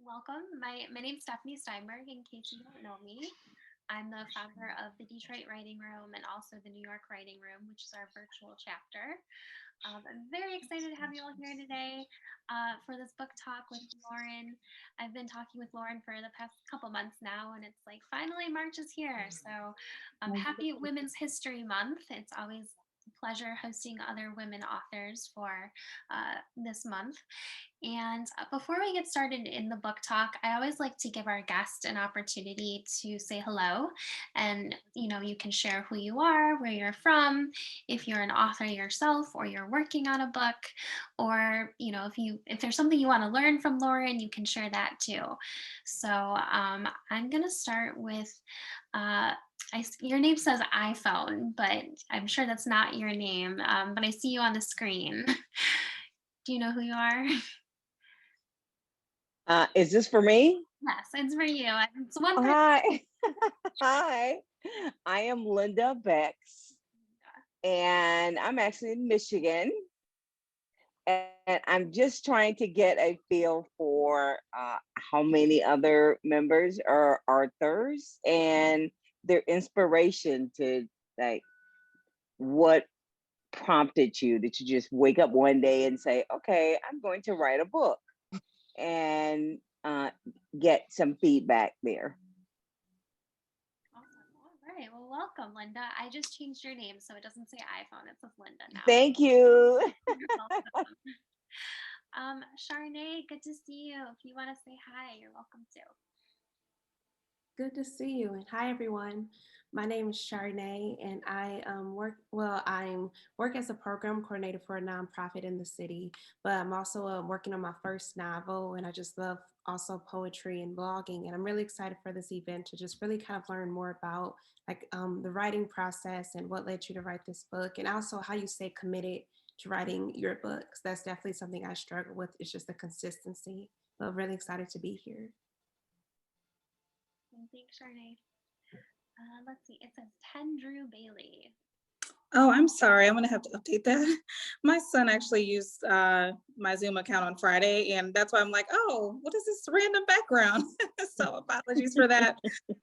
Welcome. My name's Stephanie Steinberg, in case you don't know me. I'm the founder of the Detroit Writing Room and also the New York Writing Room, which is our virtual chapter. I'm very excited to have you all here today for this book talk with Lauren. I've been talking with Lauren for the past couple months now, and it's like finally March is here. So happy Women's History Month. It's always a pleasure hosting other women authors for this month. And before we get started in the book talk, I always like to give our guests an opportunity to say hello. And, you can share who you are, where you're from, if you're an author yourself or you're working on a book, or, if there's something you want to learn from Lauren, you can share that too. So I'm going to start with, your name says iPhone, but I'm sure that's not your name, but I see you on the screen. Do you know who you are? Is this for me? Yes, it's for you. It's one person. Hi. Hi. I am Linda Bex, and I'm actually in Michigan. And I'm just trying to get a feel for how many other members are authors and their inspiration to like what prompted you. Did you just wake up one day and say, okay, I'm going to write a book? And get some feedback there. Awesome. All right. Well, welcome, Linda. I just changed your name so it doesn't say iPhone. It says Linda now. Thank you. You're welcome. Sharnae, good to see you. If you want to say hi, you're welcome to. Good to see you, and hi everyone. My name is Sharnae, and I work as a program coordinator for a nonprofit in the city. But I'm also working on my first novel, and I just love also poetry and blogging. And I'm really excited for this event to just really kind of learn more about the writing process and what led you to write this book, and also how you stay committed to writing your books. That's definitely something I struggle with. It's just the consistency. But I'm really excited to be here. Thanks, Sharnae. Let's see. It says 10 Drew Bailey. Oh, I'm sorry. I'm going to have to update that. My son actually used my Zoom account on Friday, and that's why I'm like, oh, what is this random background? So apologies for that.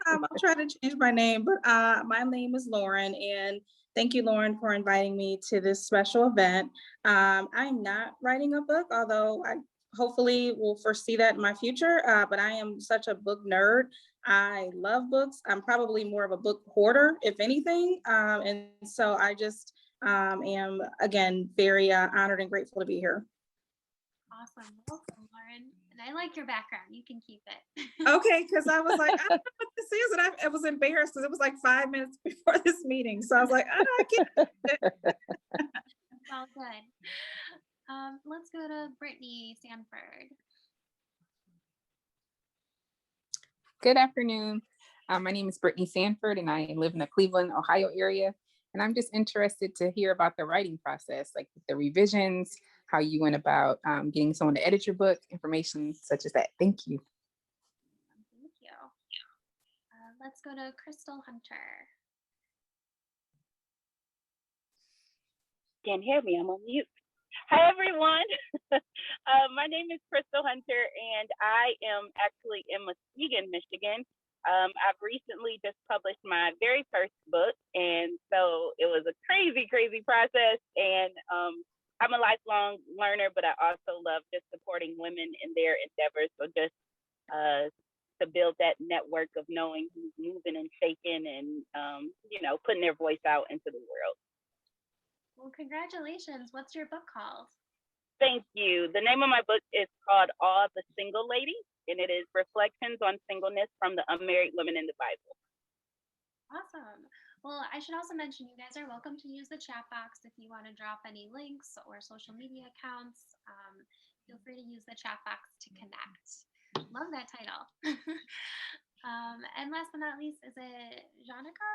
I'll try to change my name, but my name is Lauren, and thank you, Lauren, for inviting me to this special event. I'm not writing a book, although I hopefully will foresee that in my future, but I am such a book nerd. I love books. I'm probably more of a book hoarder, if anything. And so I just am, again, very honored and grateful to be here. Awesome. Welcome, Lauren. And I like your background. You can keep it. Okay, because I was like, I don't know what this is. And I was embarrassed because it was like 5 minutes before this meeting. So I was like, oh, I can't. It's all good. Let's go to Brittany Sanford. Good afternoon. My name is Brittany Sanford, and I live in the Cleveland, Ohio area. And I'm just interested to hear about the writing process, like the revisions, how you went about getting someone to edit your book, information such as that. Thank you. Thank you. Let's go to Crystal Hunter. Can't hear me, I'm on mute. Hi, everyone. My name is Crystal Hunter, and I am actually in Muskegon, Michigan. I've recently just published my very first book, and so it was a crazy, crazy process. And I'm a lifelong learner, but I also love just supporting women in their endeavors. So just to build that network of knowing who's moving and shaking and, putting their voice out into the world. Well, congratulations. What's your book called? Thank you. The name of my book is called All the Single Ladies, and it is Reflections on Singleness from the Unmarried Women in the Bible. Awesome. Well, I should also mention you guys are welcome to use the chat box if you want to drop any links or social media accounts. Feel free to use the chat box to connect. Love that title. And last but not least, is it Janica?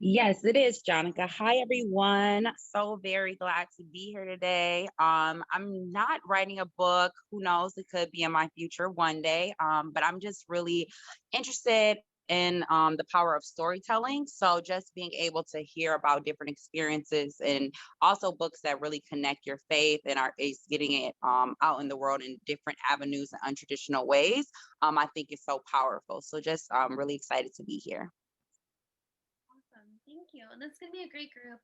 Yes, it is, Janica. Hi, everyone. So very glad to be here today. I'm not writing a book. Who knows? It could be in my future one day. But I'm just really interested in the power of storytelling. So just being able to hear about different experiences and also books that really connect your faith and is getting it out in the world in different avenues and untraditional ways, I think is so powerful. So just really excited to be here. Awesome. Thank you. And this is going to be a great group.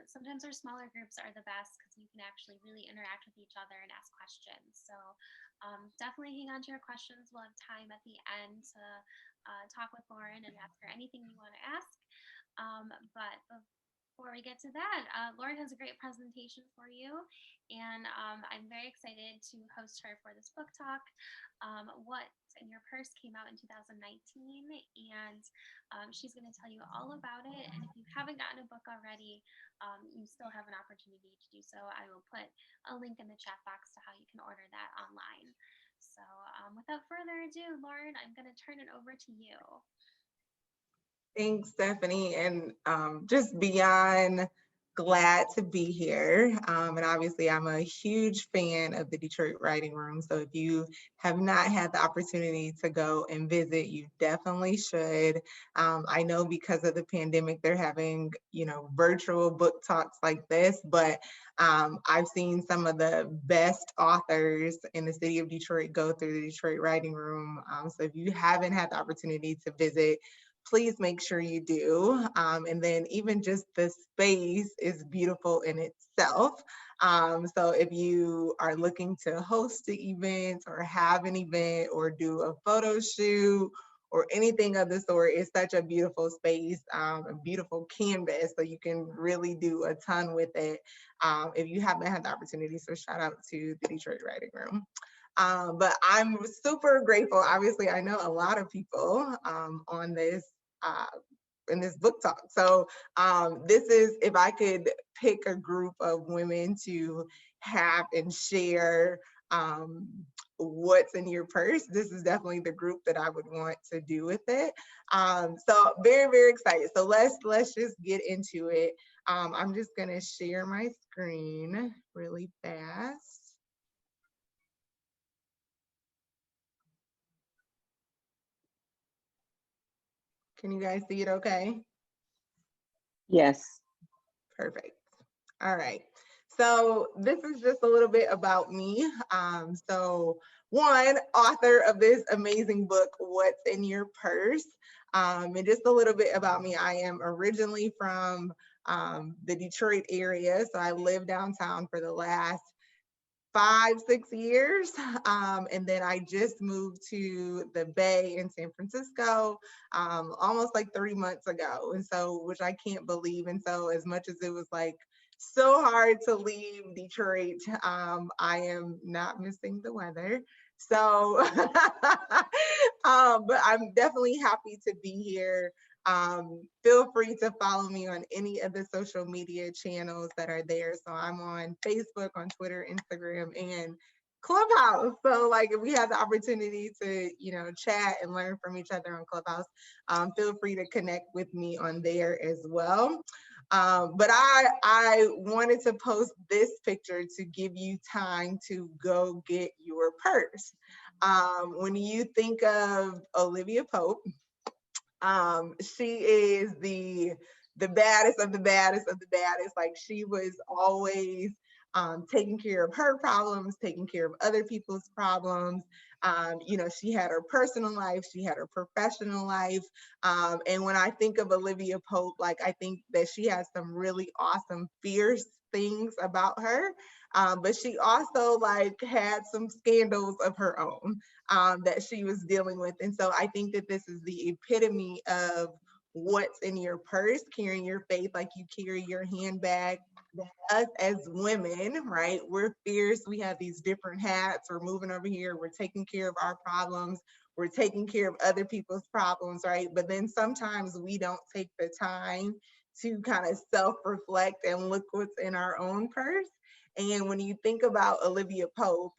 Sometimes our smaller groups are the best because you can actually really interact with each other and ask questions. So definitely hang on to your questions. We'll have time at the end to talk with Lauren and ask her anything you want to ask. But before we get to that, Lauren has a great presentation for you. And I'm very excited to host her for this book talk. What's in Your Purse came out in 2019, and she's going to tell you all about it. And if you haven't gotten a book already, you still have an opportunity to do so. I will put a link in the chat box to how you can order that online. So without further ado, Lauren, I'm going to turn it over to you. Thanks, Stephanie, and just beyond glad to be here. And obviously, I'm a huge fan of the Detroit Writing Room. So if you have not had the opportunity to go and visit, you definitely should. I know because of the pandemic, they're having, virtual book talks like this, but I've seen some of the best authors in the city of Detroit go through the Detroit Writing Room. So if you haven't had the opportunity to visit, please make sure you do. And then even just the space is beautiful in itself. So if you are looking to host an event or have an event or do a photo shoot or anything of the sort, it's such a beautiful space, a beautiful canvas, so you can really do a ton with it if you haven't had the opportunity. So shout out to the Detroit Writing Room. But I'm super grateful. Obviously, I know a lot of people on this in this book talk. So this is, if I could pick a group of women to have and share what's in your purse, this is definitely the group that I would want to do with it. So very, very excited. So let's just get into it. I'm just gonna share my screen really fast. Can you guys see it okay? Yes. Perfect. All right. So this is just a little bit about me. So one, author of this amazing book, What's in Your Purse? And just a little bit about me. I am originally from the Detroit area. So I lived downtown for the last 5-6 years, and then I just moved to the Bay in San Francisco almost like 3 months ago, and so, which I can't believe. And so as much as it was like so hard to leave Detroit, I am not missing the weather. So but I'm definitely happy to be here. Feel free to follow me on any of the social media channels that are there. So I'm on Facebook, on Twitter, Instagram, and Clubhouse. So like if we have the opportunity to, chat and learn from each other on Clubhouse, feel free to connect with me on there as well. But I wanted to post this picture to give you time to go get your purse. When you think of Olivia Pope, she is the baddest of the baddest of the baddest. Like, she was always taking care of her problems, taking care of other people's problems. She had her personal life, she had her professional life. And when I think of Olivia Pope, like, I think that she has some really awesome, fierce things about her. But she also had some scandals of her own that she was dealing with. And so I think that this is the epitome of what's in your purse, carrying your faith like you carry your handbag. Us as women, right? We're fierce. We have these different hats. We're moving over here. We're taking care of our problems. We're taking care of other people's problems, right? But then sometimes we don't take the time to kind of self-reflect and look what's in our own purse. And when you think about Olivia Pope,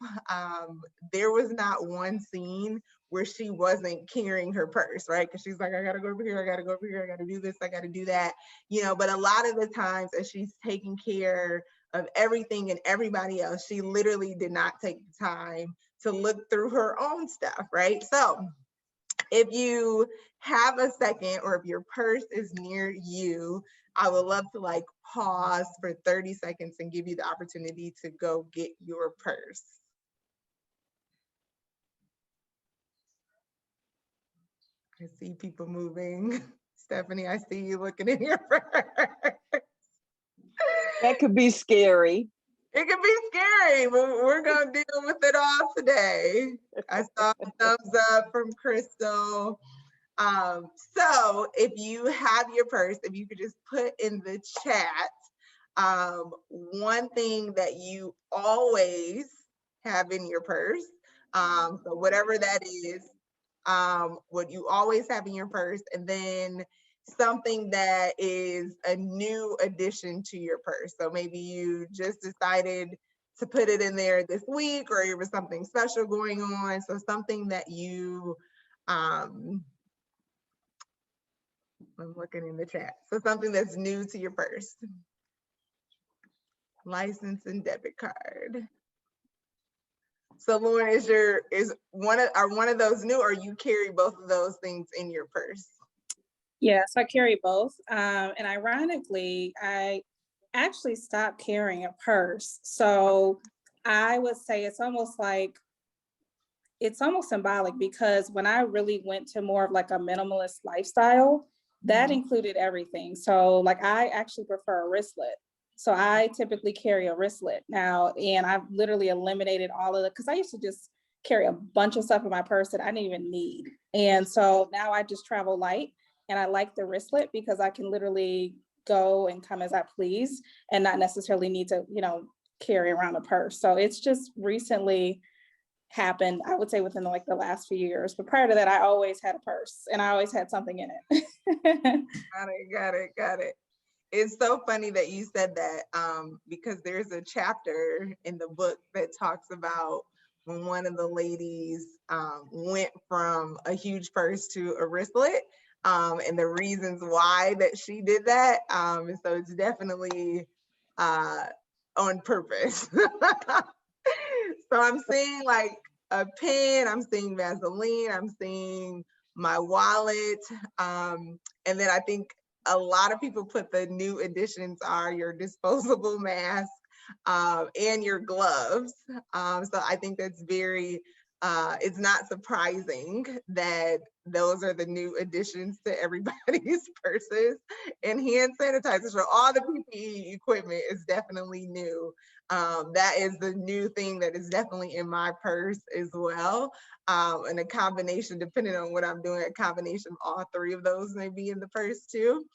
there was not one scene where she wasn't carrying her purse, right? Because she's like, I gotta go over here, I gotta go over here, I gotta do this, I gotta do that, but a lot of the times as she's taking care of everything and everybody else, she literally did not take the time to look through her own stuff, right? So If you have a second, or if your purse is near you, I would love to like pause for 30 seconds and give you the opportunity to go get your purse. I see people moving. Stephanie, I see you looking in your purse. That could be scary. It can be scary, but we're gonna deal with it all today. I saw a thumbs up from Crystal. So if you have your purse, if you could just put in the chat one thing that you always have in your purse. So whatever that is, what you always have in your purse, and then something that is a new addition to your purse. So maybe you just decided to put it in there this week, or there was something special going on. So something that you, I'm looking in the chat. So something that's new to your purse. License and debit card. So Lauren, are one of those new, or you carry both of those things in your purse? Yes, I carry both. And ironically, I actually stopped carrying a purse. So I would say it's almost symbolic, because when I really went to more of like a minimalist lifestyle, that included everything. So like I actually prefer a wristlet. So I typically carry a wristlet now, and I've literally eliminated all of it, because I used to just carry a bunch of stuff in my purse that I didn't even need. And so now I just travel light, and I like the wristlet because I can literally go and come as I please and not necessarily need to, carry around a purse. So it's just recently happened, I would say within like the last few years. But prior to that, I always had a purse and I always had something in it. Got it. It's so funny that you said that, because there's a chapter in the book that talks about when one of the ladies went from a huge purse to a wristlet, and the reasons why that she did that. And so it's definitely on purpose. So I'm seeing like a pen, I'm seeing Vaseline, I'm seeing my wallet, and then I think a lot of people put the new additions are your disposable mask and your gloves. So I think that's very, it's not surprising that those are the new additions to everybody's purses. And hand sanitizer, so all the PPE equipment is definitely new. That is the new thing that is definitely in my purse as well. And a combination, depending on what I'm doing, a combination of all three of those may be in the purse too.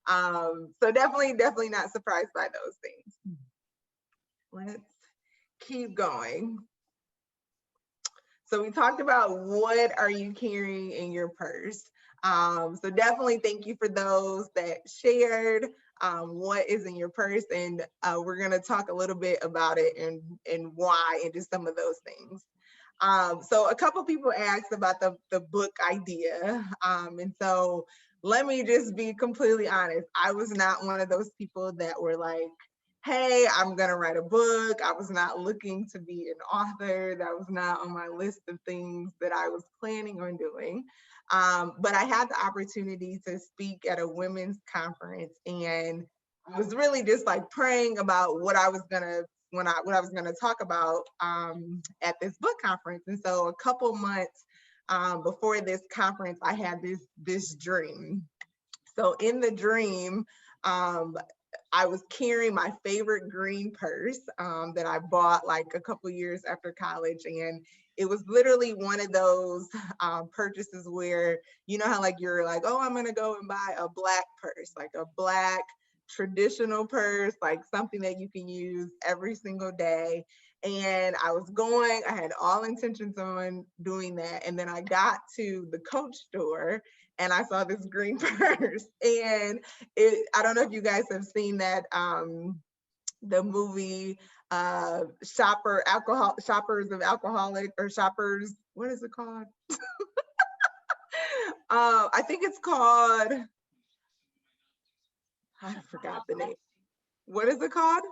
So definitely not surprised by those things. Let's keep going. So we talked about what are you carrying in your purse. So definitely thank you for those that shared what is in your purse, and we're gonna talk a little bit about it and why, and just some of those things. So a couple people asked about the book idea, and so let me just be completely honest. I was not one of those people that were like, hey, I'm gonna write a book. I was not looking to be an author. That was not on my list of things that I was planning on doing. But I had the opportunity to speak at a women's conference, and I was really just like praying about what I was gonna talk about at this book conference. And so a couple months before this conference, I had this dream. So in the dream, I was carrying my favorite green purse that I bought like a couple years after college. And it was literally one of those purchases where, you know how like you're like, oh, I'm gonna go and buy a black purse, like a black traditional purse, like something that you can use every single day. And I had all intentions on doing that. And then I got to the Coach store and I saw this green purse. And I don't know if you guys have seen that, the movie Shoppers of Alcoholic, or Shoppers, what is it called? I think it's called, I forgot the name. What is it called?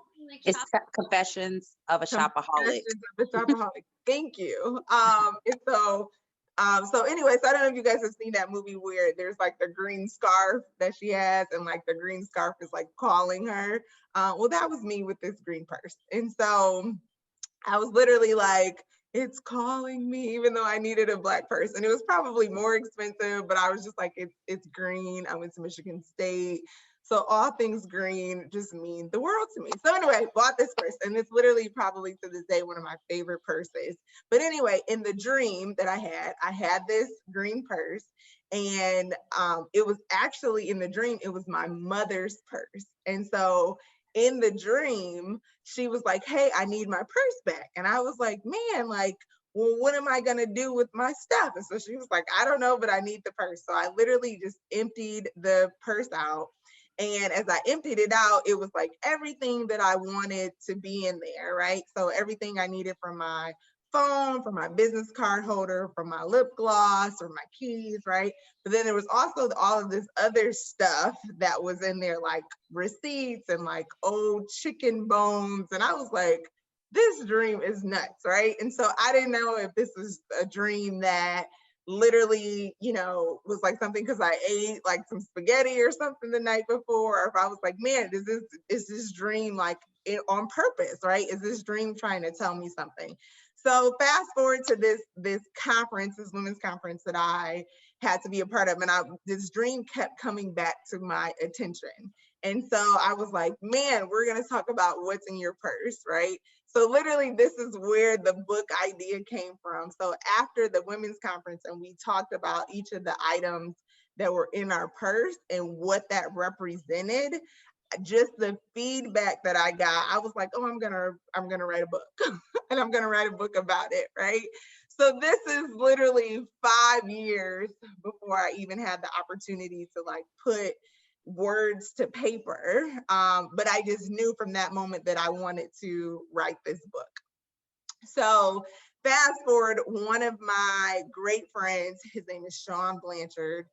It's Confessions of a Shopaholic. Confessions of a Shopaholic. Thank you. And so So anyway, so I don't know if you guys have seen that movie where there's like the green scarf that she has, and like the green scarf is like calling her. Well, that was me with this green purse. And so I was literally like, it's calling me, even though I needed a black purse. And it was probably more expensive, but I was just like, it's green. I went to Michigan State. So all things green just mean the world to me. So anyway, bought this purse, and it's literally probably to this day one of my favorite purses. But anyway, in the dream that I had this green purse, and it was actually in the dream, it was my mother's purse. And so in the dream, she was like, hey, I need my purse back. And I was like, man, like, well, what am I gonna do with my stuff? And so she was like, I don't know, but I need the purse. So I literally just emptied the purse out. And as I emptied it out, it was like everything that I wanted to be in there, right? So everything I needed from my phone, from my business card holder, from my lip gloss or my keys, right? But then there was also all of this other stuff that was in there, like receipts and like old chicken bones. And I was like, this dream is nuts, right? And so I didn't know if this was a dream that literally, was like something because I ate like some spaghetti or something the night before, or if I was like, man, is this dream like on purpose, right? Is this dream trying to tell me something? So fast forward to this conference, this women's conference that I had to be a part of, and this dream kept coming back to my attention. And so I was like, man, we're gonna talk about what's in your purse, right? So literally, this is where the book idea came from. So after the women's conference, and we talked about each of the items that were in our purse and what that represented, just the feedback that I got, I was like, oh, I'm gonna write a book and I'm gonna write a book about it, right? So this is literally 5 years before I even had the opportunity to like put words to paper. But I just knew from that moment that I wanted to write this book. So fast forward, one of my great friends, his name is Sean Blanchard.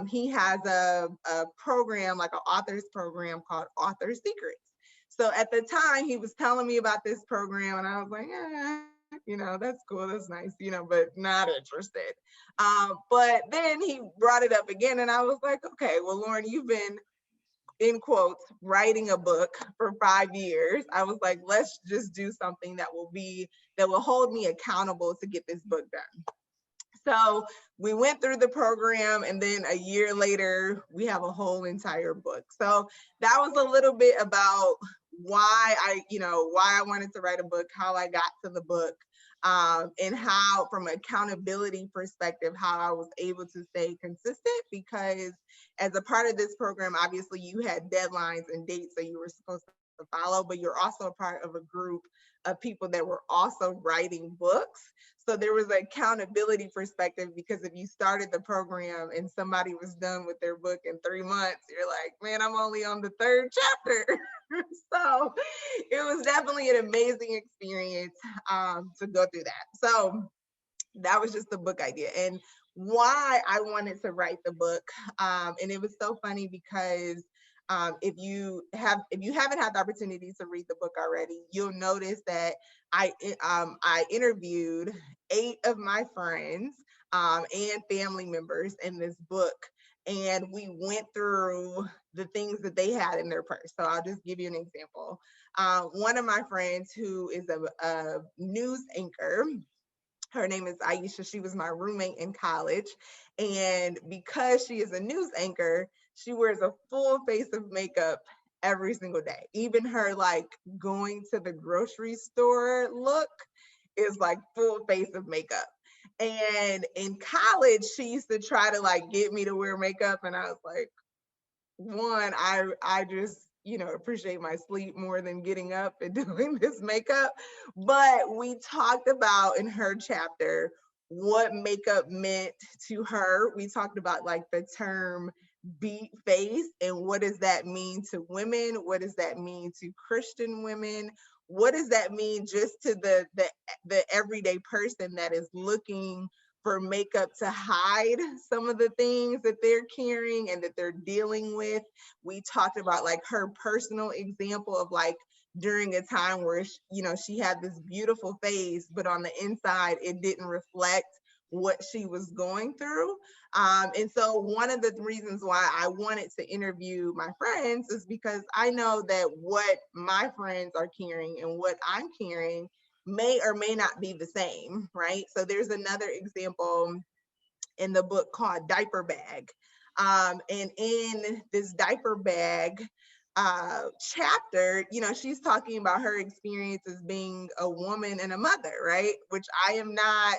He has a program, like an author's program called Author Secrets. So at the time he was telling me about this program, and I was like, that's cool, that's nice, but not interested. But then he brought it up again, and I was like, okay, well, Lauren, you've been, in quotes, writing a book for 5 years. I was like, let's just do something that will hold me accountable to get this book done. So we went through the program, and then a year later, we have a whole entire book. So that was a little bit about why I wanted to write a book, how I got to the book, and how, from an accountability perspective, how I was able to stay consistent, because as a part of this program, obviously you had deadlines and dates that you were supposed to follow, but you're also a part of a group of people that were also writing books. So there was an accountability perspective, because if you started the program and somebody was done with their book in 3 months, you're like, man, I'm only on the 3rd chapter. So it was definitely an amazing experience to go through that. So that was just the book idea and why I wanted to write the book. And it was so funny because if you haven't had the opportunity to read the book already, you'll notice that I interviewed 8 of my friends and family members in this book, and we went through the things that they had in their purse. So I'll just give you an example. One of my friends, who is a news anchor, her name is Aisha. She was my roommate in college. And because she is a news anchor, she wears a full face of makeup every single day. Even her like going to the grocery store look is like full face of makeup. And in college, she used to try to like get me to wear makeup. And I was like, one, I just, appreciate my sleep more than getting up and doing this makeup. But we talked about in her chapter what makeup meant to her. We talked about like the term beat face and what does that mean to women? What does that mean to Christian women? What does that mean just to the everyday person that is looking for makeup to hide some of the things that they're carrying and that they're dealing with? We talked about like her personal example of like during a time where she had this beautiful face, but on the inside it didn't reflect what she was going through. And so one of the reasons why I wanted to interview my friends is because I know that what my friends are carrying and what I'm carrying may or may not be the same, right? So there's another example in the book called Diaper Bag. And in this Diaper Bag chapter, you know, she's talking about her experience as being a woman and a mother, right? Which I am not.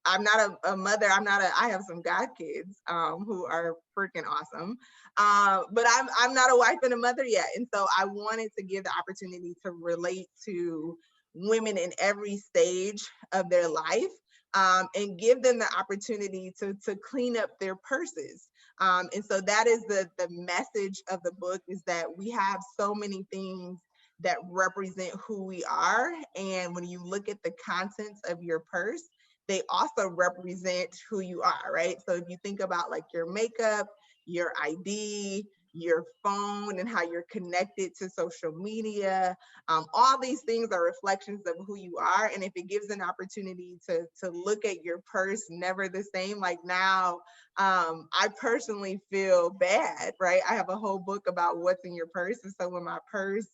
I'm not a mother. I have some god kids who are freaking awesome. But I'm not a wife and a mother yet. And so I wanted to give the opportunity to relate to women in every stage of their life, and give them the opportunity to clean up their purses. And so that is the message of the book, is that we have so many things that represent who we are. And when you look at the contents of your purse, they also represent who you are, right? So if you think about like your makeup, your ID, your phone, and how you're connected to social media, all these things are reflections of who you are. And if it gives an opportunity to look at your purse never the same, like now, I personally feel bad, right? I have a whole book about what's in your purse. And so when my purse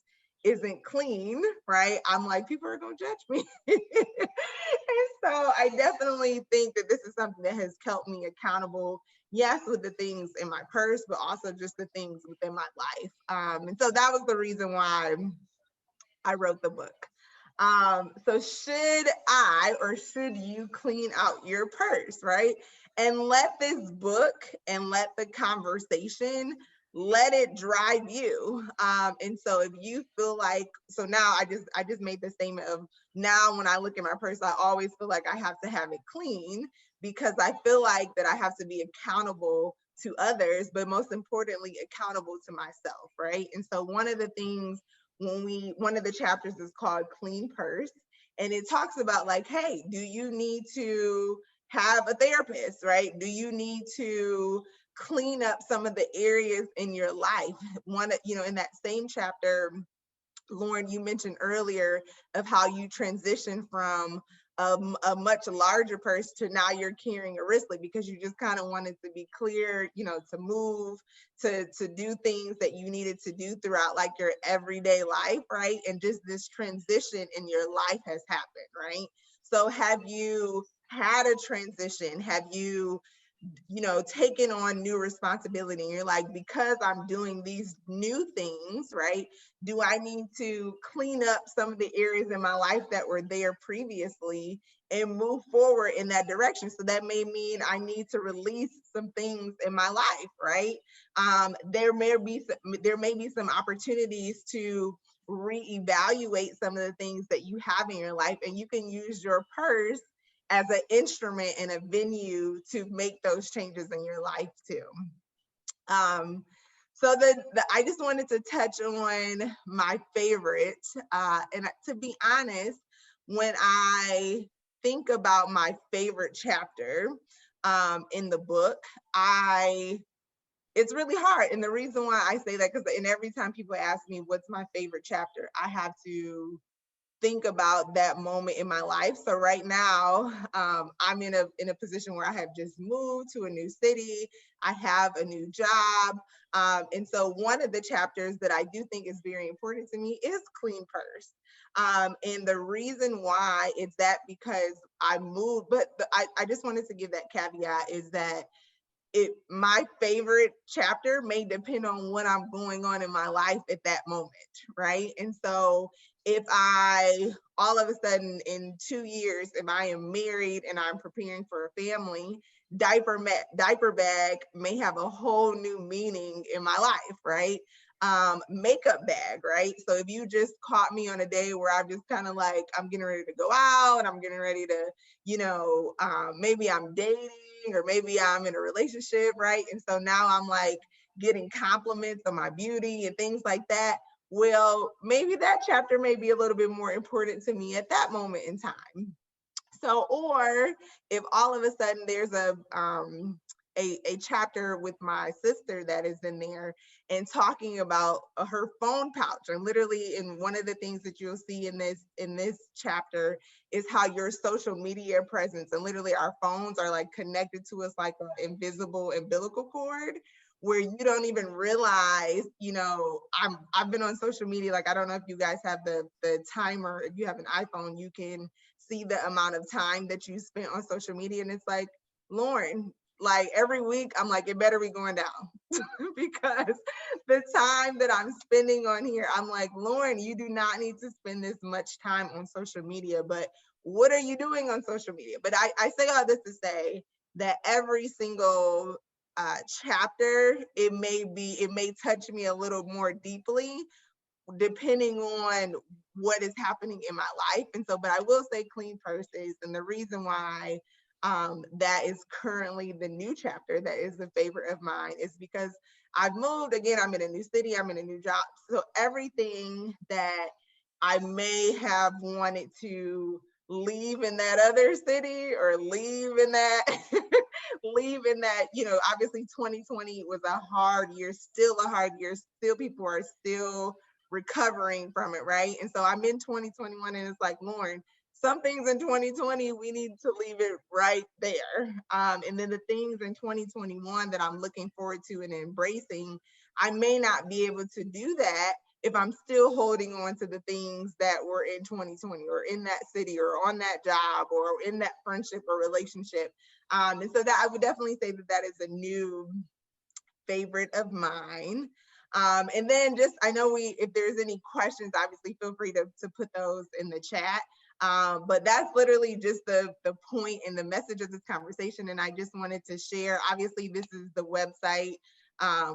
isn't clean, right, I'm like, people are gonna judge me. And so I definitely think that this is something that has kept me accountable, yes, with the things in my purse, but also just the things within my life. And so that was the reason why I wrote the book. So should I or should you clean out your purse, right? And let this book and let the conversation, let it drive you. And so if you feel like, so now I just made the statement of, now when I look at my purse, I always feel like I have to have it clean, because I feel like that I have to be accountable to others, but most importantly, accountable to myself, right? And so one of the things, one of the chapters is called Clean Purse, and it talks about like, hey, do you need to have a therapist, right? Do you need to clean up some of the areas in your life? In that same chapter, Lauren, you mentioned earlier of how you transition from a much larger purse to now you're carrying a wristlet, because you just kind of wanted to be clear, to move, to do things that you needed to do throughout like your everyday life, right? And just this transition in your life has happened, right? So have you had a transition? Have you taking on new responsibility, and you're like, because I'm doing these new things, right? Do I need to clean up some of the areas in my life that were there previously and move forward in that direction? So that may mean I need to release some things in my life, right? There may be some opportunities to reevaluate some of the things that you have in your life, and you can use your purse as an instrument and a venue to make those changes in your life too. So I just wanted to touch on my favorite. And to be honest, when I think about my favorite chapter in the book, it's really hard. And the reason why I say that, because every time people ask me what's my favorite chapter, I have to think about that moment in my life. So right now, I'm in a position where I have just moved to a new city. I have a new job. And so one of the chapters that I do think is very important to me is Clean Purse. And the reason why is that because I moved, but I just wanted to give that caveat, is that my favorite chapter may depend on what I'm going on in my life at that moment, right? And so if I all of a sudden in 2 years, if I am married and I'm preparing for a family, diaper bag may have a whole new meaning in my life, right? Makeup bag, right? So if you just caught me on a day where I'm just kind of like, I'm getting ready to go out and I'm getting ready to, maybe I'm dating or maybe I'm in a relationship, right? And so now I'm like getting compliments on my beauty and things like that. Well, maybe that chapter may be a little bit more important to me at that moment in time. So, or if all of a sudden there's a chapter with my sister that is in there and talking about her phone pouch. And literally, in one of the things that you'll see in this chapter is how your social media presence, and literally our phones are like connected to us like an invisible umbilical cord, where you don't even realize, I've been on social media. Like, I don't know if you guys have the timer. If you have an iPhone, you can see the amount of time that you spent on social media. And it's like, Lauren, like every week I'm like, it better be going down because the time that I'm spending on here, I'm like, Lauren, you do not need to spend this much time on social media. But what are you doing on social media? But I say all this to say that every single chapter, it may touch me a little more deeply depending on what is happening in my life. And so, but I will say clean purses. And the reason why that is currently the new chapter that is a favorite of mine is because I've moved again. I'm in a new city, I'm in a new job. So everything that I may have wanted to leave in that other city or leave in that obviously 2020 was a hard year, still a hard year, still people are still recovering from it, right? And so I'm in 2021 and it's like, Lauren, some things in 2020 we need to leave it right there, and then the things in 2021 that I'm looking forward to and embracing, I may not be able to do that if I'm still holding on to the things that were in 2020 or in that city or on that job or in that friendship or relationship. And so that I would definitely say that that is a new favorite of mine. And then just, I know if there's any questions, obviously feel free to put those in the chat. But that's literally just the point and the message of this conversation. And I just wanted to share, obviously this is the website,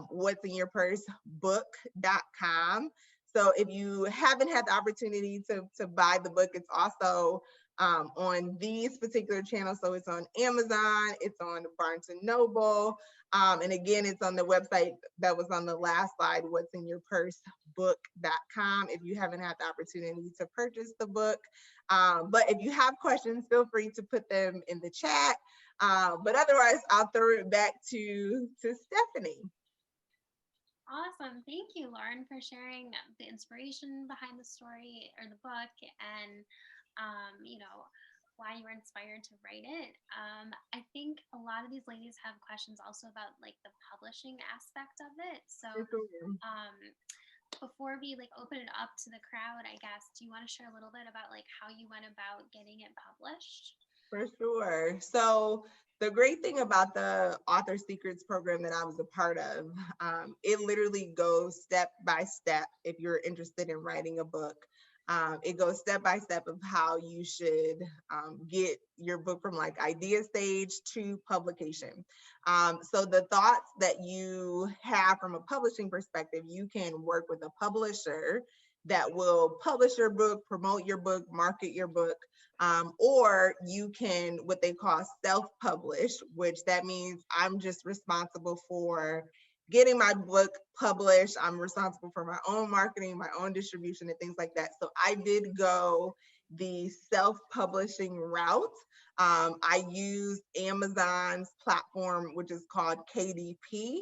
what's in your purse book.com. So if you haven't had the opportunity to buy the book, it's also on these particular channels. So it's on Amazon, it's on Barnes and Noble. And again, it's on the website that was on the last slide, what's in your purse book.com, if you haven't had the opportunity to purchase the book. But if you have questions, feel free to put them in the chat. But otherwise, I'll throw it back to Stephanie. Awesome. Thank you, Lauren, for sharing the inspiration behind the story or the book and, why you were inspired to write it. I think a lot of these ladies have questions also about like the publishing aspect of it. So before we like open it up to the crowd, I guess, do you want to share a little bit about like how you went about getting it published? For sure. So the great thing about the Author Secrets program that I was a part of, it literally goes step by step if you're interested in writing a book. It goes step by step of how you should get your book from like idea stage to publication. So the thoughts that you have from a publishing perspective, you can work with a publisher that will publish your book, promote your book, market your book, or you can what they call self-publish, which that means I'm just responsible for getting my book published. I'm responsible for my own marketing, my own distribution, and things like that. So I did go the self-publishing route. I used Amazon's platform, which is called KDP.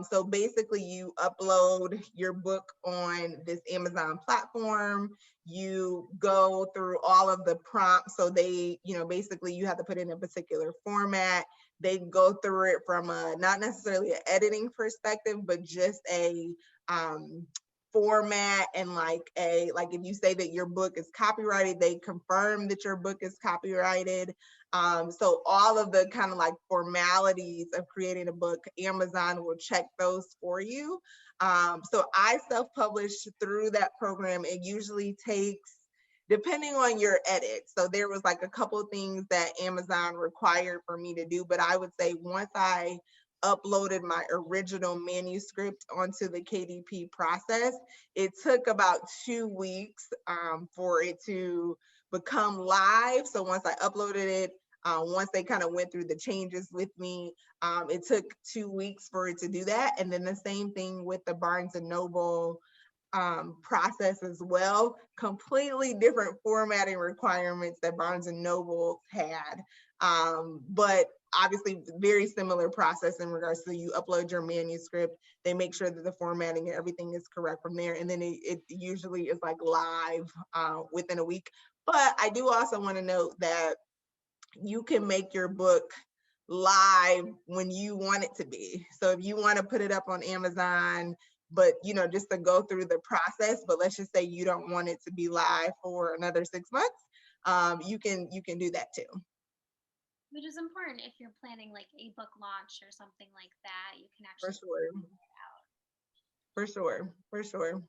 So basically you upload your book on this Amazon platform, you go through all of the prompts. So they, basically you have to put in a particular format. They go through it from a, not necessarily an editing perspective, but just a format and like if you say that your book is copyrighted, they confirm that your book is copyrighted. So all of the kind of like formalities of creating a book, Amazon will check those for you. So I self-published through that program. It usually takes, depending on your edit. So there was like a couple of things that Amazon required for me to do, but I would say once I uploaded my original manuscript onto the KDP process, it took about 2 weeks for it to become live. So once I uploaded it, once they kind of went through the changes with me, it took 2 weeks for it to do that. And then the same thing with the Barnes and Noble process as well. Completely different formatting requirements that Barnes and Noble had, but obviously very similar process in regards to you upload your manuscript, they make sure that the formatting and everything is correct from there, and then it usually is like live within a week. But I do also want to note that you can make your book live when you want it to be. So if you want to put it up on Amazon, but just to go through the process, but let's just say you don't want it to be live for another 6 months, you can do that too. Which is important if you're planning like a book launch or something like that. You can For actually sure. For sure.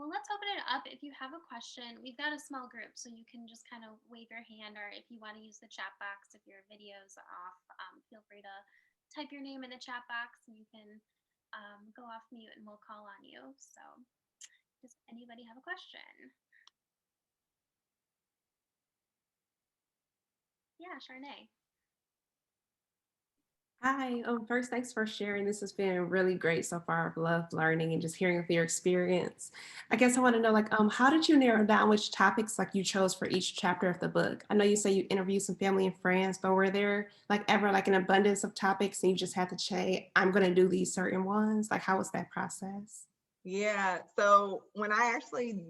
Well, let's open it up. If you have a question, we've got a small group, so you can just kind of wave your hand, or if you want to use the chat box, if your video's off, feel free to type your name in the chat box and you can go off mute and we'll call on you. So does anybody have a question? Yeah, Charnay. Hi, first, thanks for sharing. This has been really great so far. I've loved learning and just hearing of your experience. I guess I want to know, like, how did you narrow down which topics like you chose for each chapter of the book? I know you say you interviewed some family and friends, but were there like ever like an abundance of topics and you just had to say, I'm going to do these certain ones? Like, how was that process? Yeah. So when I actually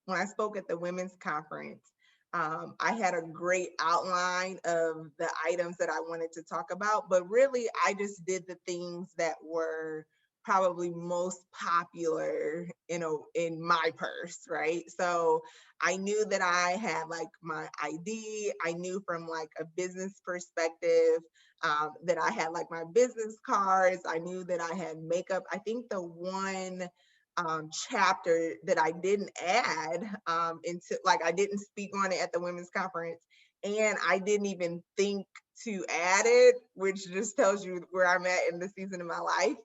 when I spoke at the women's conference, I had a great outline of the items that I wanted to talk about, but really I just did the things that were probably most popular, in my purse, right? So I knew that I had like my ID. I knew from like a business perspective, that I had like my business cards. I knew that I had makeup. I think the one chapter that I didn't add into, like, I didn't speak on it at the women's conference, and I didn't even think to add it, which just tells you where I'm at in the season of my life.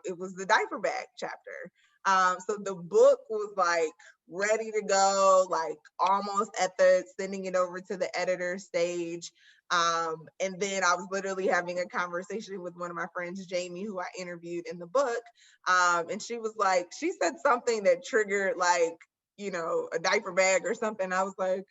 It was the diaper bag chapter. So the book was like ready to go, like almost at the sending it over to the editor stage. And then I was literally having a conversation with one of my friends, Jamie, who I interviewed in the book. And she was like, she said something that triggered like, a diaper bag or something. I was like,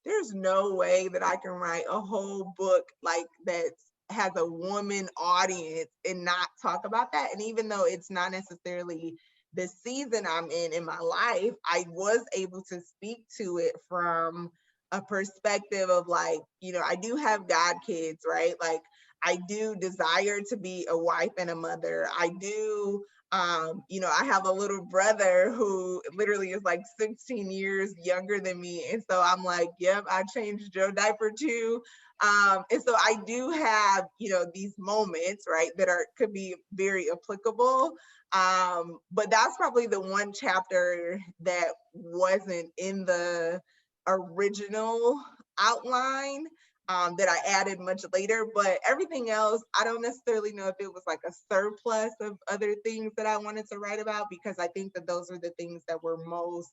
there's no way that I can write a whole book like that has a woman audience and not talk about that. And even though it's not necessarily the season I'm in my life, I was able to speak to it from a perspective of like, I do have God kids, right? Like I do desire to be a wife and a mother. I do, I have a little brother who literally is like 16 years younger than me. And so I'm like, yep, I changed your diaper too. And so I do have, these moments, right, that could be very applicable. But that's probably the one chapter that wasn't in the original outline, that I added much later. But everything else, I don't necessarily know if it was like a surplus of other things that I wanted to write about, because I think that those are the things that were most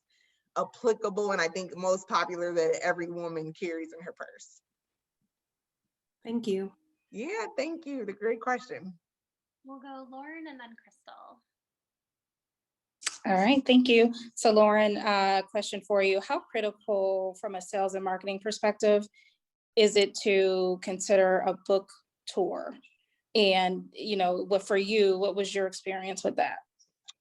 applicable and I think most popular that every woman carries in her purse. Thank you. Yeah, thank you. The great question. We'll go Lauren and then Crystal. All right, thank you. So Lauren, question for you. How critical from a sales and marketing perspective is it to consider a book tour? And, what for you, what was your experience with that?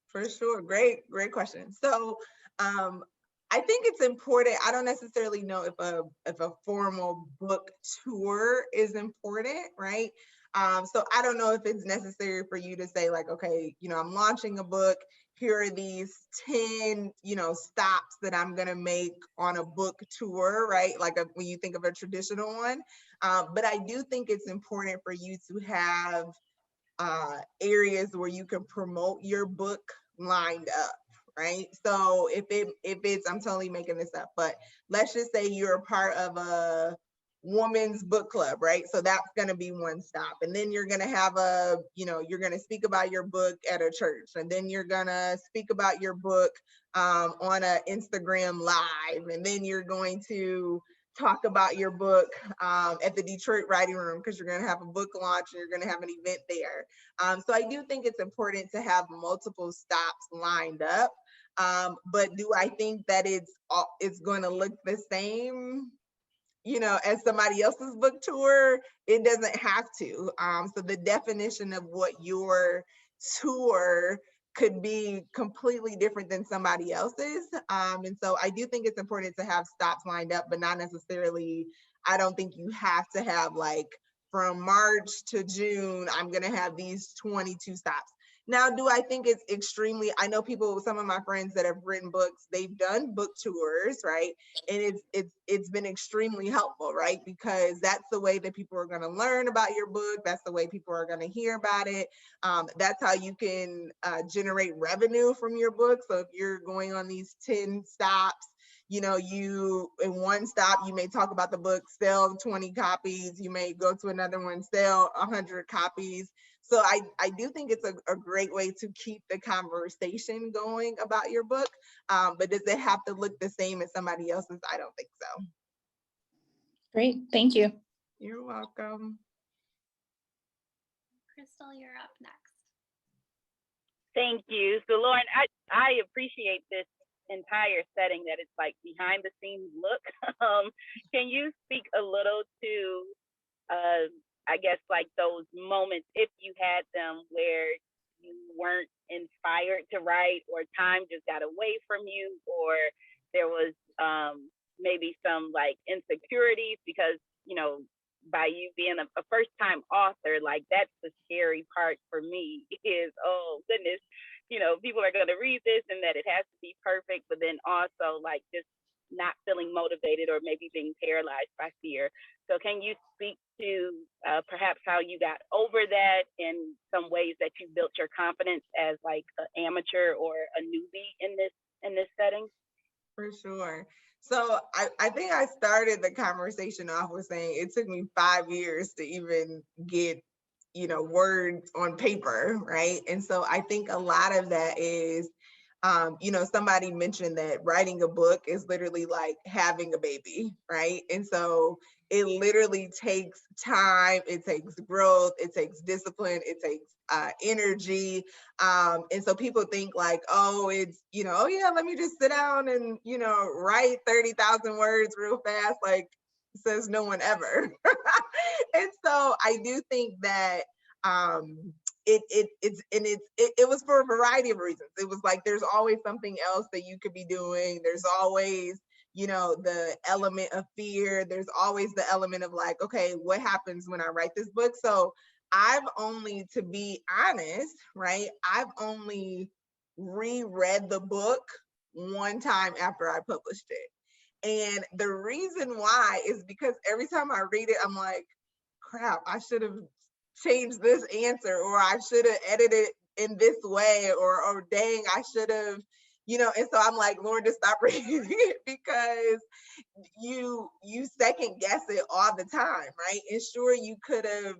For sure. Great question. So I think it's important. I don't necessarily know if a formal book tour is important, right? So I don't know if it's necessary for you to say like, okay, I'm launching a book. Here are these 10, stops that I'm gonna make on a book tour, right? Like when you think of a traditional one. But I do think it's important for you to have areas where you can promote your book lined up, right? So if it's, I'm totally making this up, but let's just say you're a part of a woman's book club, right? So that's going to be one stop. And then you're going to have you're going to speak about your book at a church. And then you're going to speak about your book on an Instagram live. And then you're going to talk about your book at the Detroit Writing Room, because you're going to have a book launch and you're going to have an event there. So I do think it's important to have multiple stops lined up. But do I think that it's going to look the same, as somebody else's book tour? It doesn't have to. So the definition of what your tour could be completely different than somebody else's. And so I do think it's important to have stops lined up, but not necessarily, I don't think you have to have like from March to June, I'm going to have these 22 stops. Now, do I think it's extremely, I know people, some of my friends that have written books, they've done book tours, right? And it's been extremely helpful, right? Because that's the way that people are going to learn about your book. That's the way people are going to hear about it. That's how you can generate revenue from your book. So if you're going on these 10 stops, you in one stop, you may talk about the book, sell 20 copies. You may go to another one, sell 100 copies. So I do think it's a great way to keep the conversation going about your book. But does it have to look the same as somebody else's? I don't think so. Great, thank you. You're welcome. Crystal, you're up next. Thank you. So Lauren, I appreciate this entire setting, that it's like behind the scenes look. Can you speak a little to I guess like those moments, if you had them, where you weren't inspired to write, or time just got away from you, or there was maybe some like insecurities because, by you being a first time author, like that's the scary part for me is, oh goodness, people are going to read this and that it has to be perfect, but then also like just not feeling motivated or maybe being paralyzed by fear. So can you speak to perhaps how you got over that and some ways that you built your confidence as like an amateur or a newbie in this setting? For sure. So I think I started the conversation off with saying it took me 5 years to even get, words on paper, right? And so I think a lot of that is, somebody mentioned that writing a book is literally like having a baby, right? And so it literally takes time, it takes growth, it takes discipline, it takes energy. And so people think like, oh, it's, oh yeah, let me just sit down and, write 30,000 words real fast. Like, says no one ever. And so I do think that it was for a variety of reasons. It was like there's always something else that you could be doing. There's always, the element of fear. There's always the element of like, okay, what happens when I write this book? So I've only, to be honest, right, I've only reread the book one time after I published it. And the reason why is because every time I read it, I'm like, crap, I should have changed this answer, or I should have edited in this way, or dang, I should have, and so I'm like, Lord, just stop reading it, because you second guess it all the time, right? And sure, you could have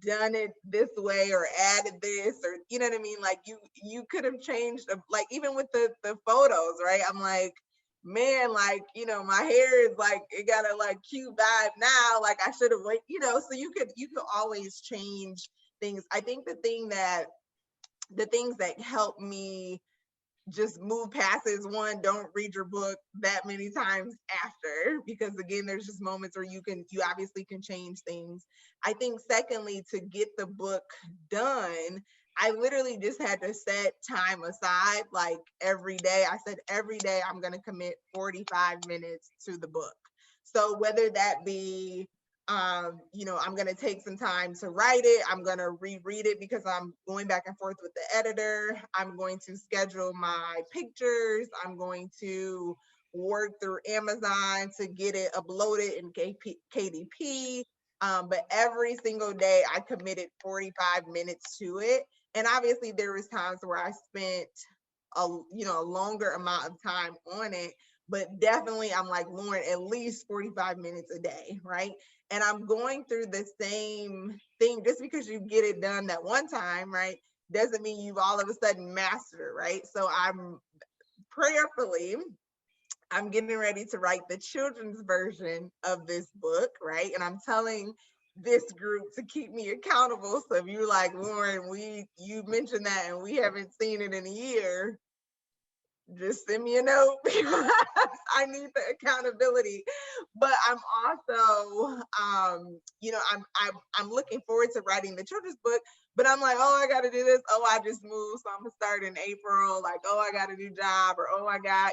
done it this way or added this, or you know what I mean, like you could have changed, like even with the photos, right? I'm like, man, like, my hair is like, it got a like cute vibe now, like I should have wait, so you could always change things. I think the things that help me just move past is, one, don't read your book that many times after, because again, there's just moments where you obviously can change things. I think secondly, to get the book done, I literally just had to set time aside, like every day. I said, every day I'm going to commit 45 minutes to the book. So whether that be, I'm going to take some time to write it. I'm going to reread it because I'm going back and forth with the editor. I'm going to schedule my pictures. I'm going to work through Amazon to get it uploaded in KDP. But every single day I committed 45 minutes to it. And obviously there was times where I spent a longer amount of time on it, but definitely I'm like, Lauren, at least 45 minutes a day, right? And I'm going through the same thing. Just because you get it done that one time, right, doesn't mean you've all of a sudden mastered it, right? So I'm prayerfully, I'm getting ready to write the children's version of this book, right? And I'm telling this group to keep me accountable. So if you're like, Lauren, you mentioned that and we haven't seen it in a year, just send me a note because I need the accountability. But I'm also, I'm looking forward to writing the children's book. But I'm like, oh, I got to do this. Oh, I just moved, so I'm gonna start in April. Like, oh, I got a new job, or oh, I got,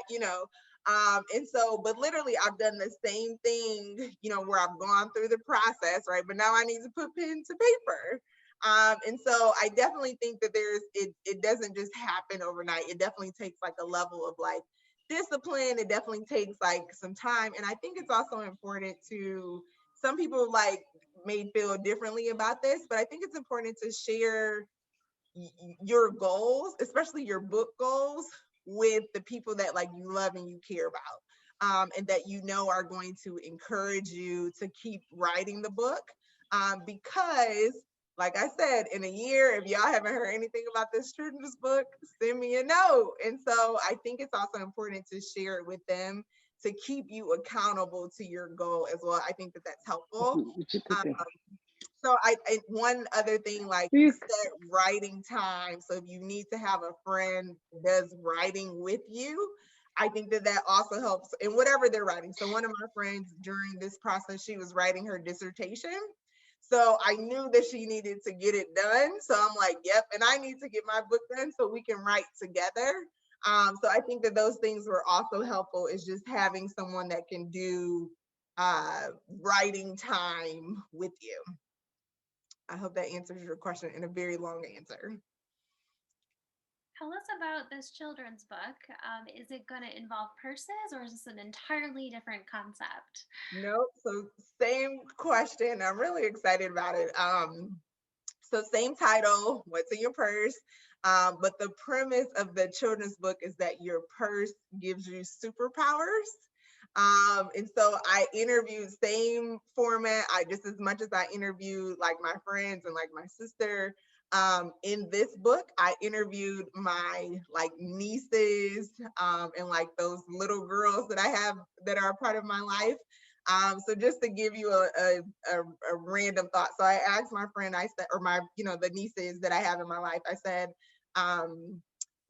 and so, but literally, I've done the same thing, where I've gone through the process, right? But now I need to put pen to paper. And so I definitely think that it doesn't just happen overnight. It definitely takes like a level of like discipline. It definitely takes like some time. And I think it's also important to, some people like may feel differently about this, but I think it's important to share your goals, especially your book goals, with the people that like you love and you care about, and that are going to encourage you to keep writing the book, because like I said, in a year, if y'all haven't heard anything about this children's book, send me a note. And so I think it's also important to share it with them to keep you accountable to your goal as well. I think that that's helpful. So one other thing, like you said, writing time. So if you need to have a friend that does writing with you, I think that also helps in whatever they're writing. So one of my friends during this process, she was writing her dissertation. So I knew that she needed to get it done. So I'm like, yep, and I need to get my book done so we can write together. So I think that those things were also helpful, is just having someone that can do writing time with you. I hope that answers your question in a very long answer. Tell us about this children's book. Is it going to involve purses, or is this an entirely different concept? Nope. So same question. I'm really excited about it. So same title, what's in your purse? But the premise of the children's book is that your purse gives you superpowers. And so I interviewed, same format. I just, as much as I interviewed like my friends and like my sister, in this book, I interviewed my like nieces, and like those little girls that I have that are a part of my life. So just to give you a random thought. So I asked my friend, I said, or my, the nieces that I have in my life, I said,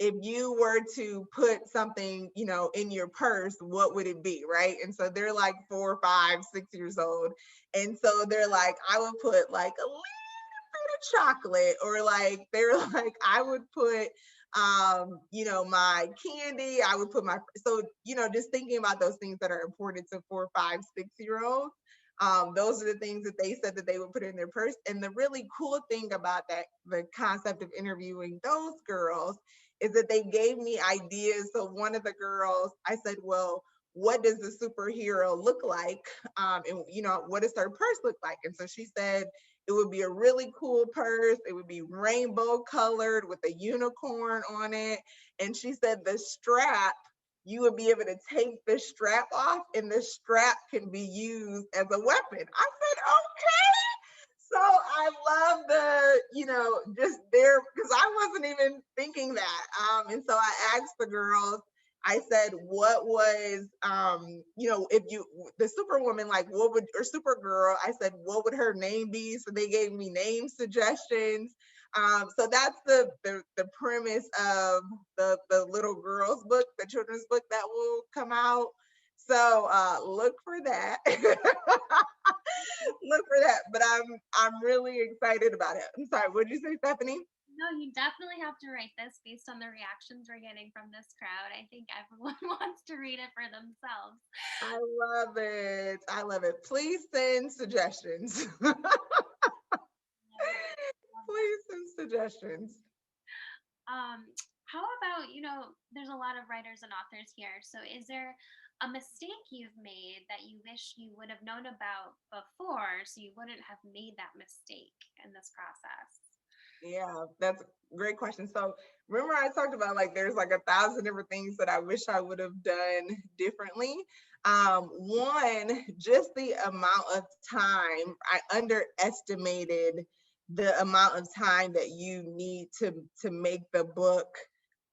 if you were to put something, in your purse, what would it be? Right. And so they're like 4, 5, 6 years old. And so they're like, I would put like a little bit of chocolate, or like, they're like, I would put, my candy, I would put my, so, just thinking about those things that are important to 4, 5, 6 year olds. Those are the things that they said that they would put in their purse. And the really cool thing about that, the concept of interviewing those girls, is that they gave me ideas. So one of the girls, I said, well, what does the superhero look like? And what does her purse look like? And so she said, it would be a really cool purse. It would be rainbow colored with a unicorn on it. And she said the strap, you would be able to take the strap off and the strap can be used as a weapon. I said, okay. So I love just there, because I wasn't even thinking that. And so I asked the girls, I said, what was, if you, the Superwoman, like what would, or Supergirl, I said, what would her name be? So they gave me name suggestions. So that's the premise of the little girls book, the children's book that will come out. So look for that. Look for that. But I'm really excited about it. I'm sorry, what did you say, Stephanie? No, you definitely have to write this based on the reactions we're getting from this crowd. I think everyone wants to read it for themselves. I love it. I love it. Please send suggestions. Please send suggestions. How about, there's a lot of writers and authors here. So is there a mistake you've made that you wish you would have known about before, so you wouldn't have made that mistake in this process? Yeah, that's a great question. So remember I talked about like there's like 1,000 different things that I wish I would have done differently. One, just the amount of time, I underestimated the amount of time that you need to make the book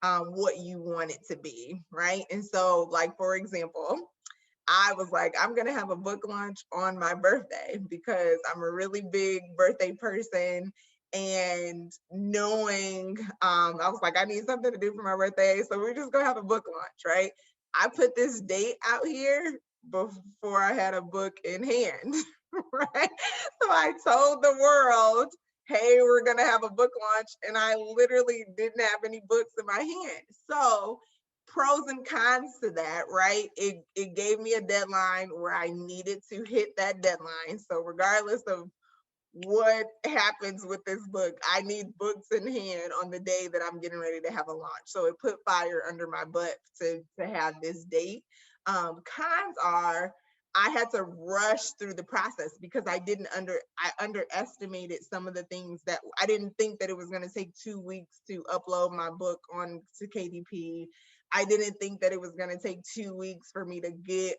what you want it to be, right? And so, like, for example, I was like, I'm gonna have a book launch on my birthday because I'm a really big birthday person. And knowing, I was like, I need something to do for my birthday. So we're just gonna have a book launch, right? I put this date out here before I had a book in hand, right? So I told the world, hey, we're gonna have a book launch. And I literally didn't have any books in my hand. So pros and cons to that, right? It gave me a deadline where I needed to hit that deadline. So regardless of what happens with this book, I need books in hand on the day that I'm getting ready to have a launch. So it put fire under my butt to have this date. Cons are I had to rush through the process because I underestimated some of the things that I didn't think that it was going to take 2 weeks to upload my book on to KDP. I didn't think that it was going to take 2 weeks for me to get,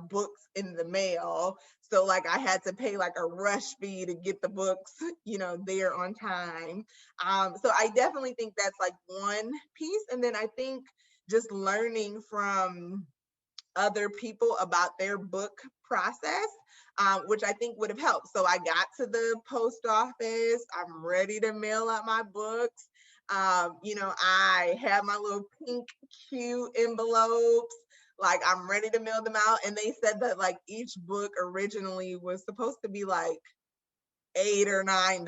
books in the mail. So like I had to pay like a rush fee to get the books, there on time. So I definitely think that's like one piece. And then I think just learning from other people about their book process, which I think would have helped. So I got to the post office. I'm ready to mail out my books. I have my little pink, cute envelopes. Like I'm ready to mail them out. And they said that like each book originally was supposed to be like $8 or $9,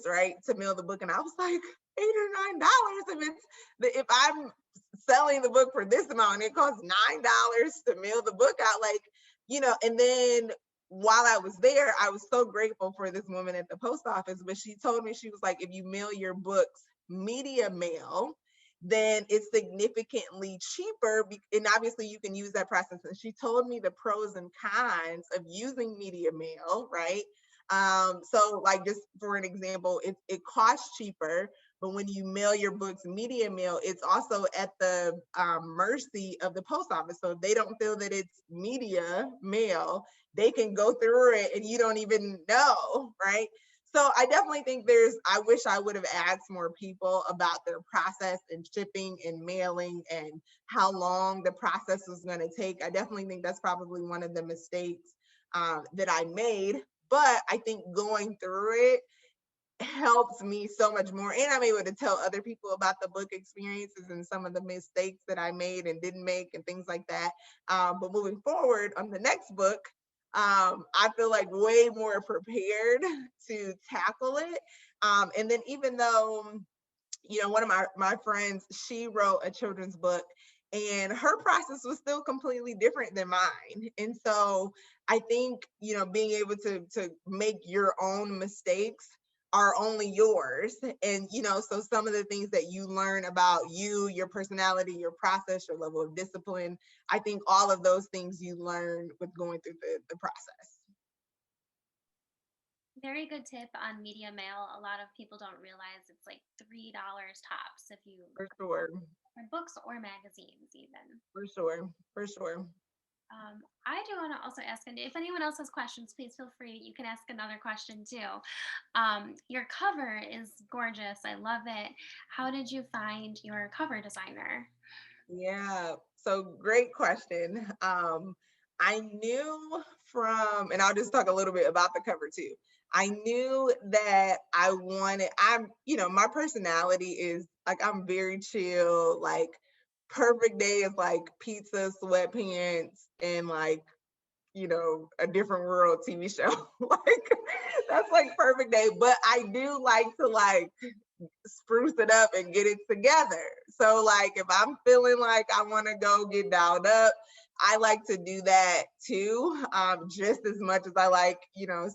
right, to mail the book. And I was like, $8 or $9? If I'm selling the book for this amount, it costs $9 to mail the book out, and then while I was there, I was so grateful for this woman at the post office, but she told me, she was like, if you mail your books media mail, then it's significantly cheaper. And obviously you can use that process. And she told me the pros and cons of using media mail, right? So like just for an example, it costs cheaper, but when you mail your books media mail, it's also at the mercy of the post office. So if they don't feel that it's media mail, they can go through it and you don't even know, right? So I definitely think I wish I would have asked more people about their process and shipping and mailing and how long the process was going to take. I definitely think that's probably one of the mistakes that I made. But I think going through it helps me so much more. And I'm able to tell other people about the book experiences and some of the mistakes that I made and didn't make and things like that. But moving forward on the next book, I feel like way more prepared to tackle it. And then even though, one of my friends, she wrote a children's book and her process was still completely different than mine. And so I think, being able to make your own mistakes are only yours. And, so some of the things that you learn about you, your personality, your process, your level of discipline, I think all of those things you learn with going through the process. Very good tip on media mail. A lot of people don't realize it's like $3 tops if you For sure. for books or magazines even. For sure. For sure. I do want to also ask, and if anyone else has questions, please feel free. You can ask another question too. Your cover is gorgeous. I love it. How did you find your cover designer? Yeah, so great question. I knew and I'll just talk a little bit about the cover too. I knew that my personality is like, I'm very chill, like perfect day is like pizza, sweatpants, and like, a different world TV show. Like that's like perfect day. But I do like to like spruce it up and get it together. So like if I'm feeling like I want to go get dialed up, I like to do that too, just as much as I like,